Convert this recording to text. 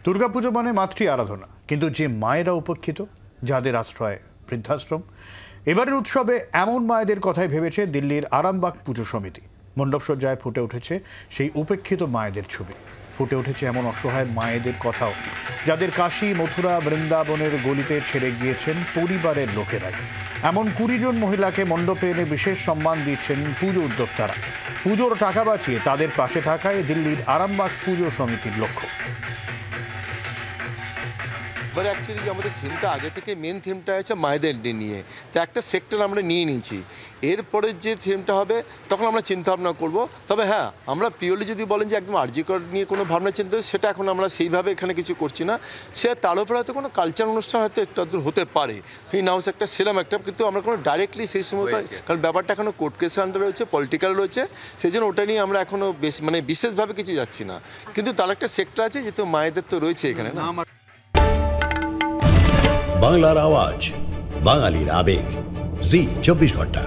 দুর্গাপুজো মানে মাতৃ আরাধনা, কিন্তু যে মায়েরা উপেক্ষিত, যাদের আশ্রয় বৃদ্ধাশ্রম, এবারের উৎসবে এমন মায়েদের কথাই ভেবেছে দিল্লির আরামবাগ পুজো সমিতি। মণ্ডপসজ্জায় ফুটে উঠেছে সেই উপেক্ষিত মায়েদের ছবি, ফুটে উঠেছে এমন অসহায় মায়েদের কথাও, যাদের কাশী, মথুরা, বৃন্দাবনের গলিতে ছেড়ে গিয়েছেন পরিবারের লোকেরাই। এমন 20 জন মহিলাকে মণ্ডপে এনে বিশেষ সম্মান দিচ্ছেন পুজো উদ্যোক্তারা। পুজোর টাকা বাঁচিয়ে তাদের পাশে থাকায় দিল্লির আরামবাগ পুজো সমিতির লক্ষ্য। এবার অ্যাকচুয়ালি আমাদের থিমটা আগে থেকে মেন থিমটা আছে মায়েদের নিয়ে, তো একটা সেক্টর আমরা নিয়ে নিয়েছি। এরপরে যে থিমটা হবে তখন আমরা চিন্তা ভাবনা করবো। তবে হ্যাঁ, আমরা পিওরলি যদি বলেন যে একদম আরজিকর নিয়ে কোনো ভাবনা চিন্তা, সেটা এখন আমরা সেইভাবে এখানে কিছু করছি না। সে তার উপরে হয়তো কোনো কালচার অনুষ্ঠান হয়তো একটু আধটু হতে পারে, ইন হাউস একটা সেলাম একটা, কিন্তু আমরা কোনো ডাইরেক্টলি সেই সময়, কারণ ব্যাপারটা এখনও কোর্ট কেসের আন্ডার রয়েছে, পলিটিক্যাল রয়েছে, সেই জন্য ওটা নিয়ে আমরা এখনও বেশ বিশেষভাবে কিছু যাচ্ছি না। কিন্তু তার একটা সেক্টর আছে, যেহেতু মায়েদের তো রয়েছে এখানে না। বাংলার আওয়াজ, বাঙালির আবেগ, জি 24 ঘন্টা।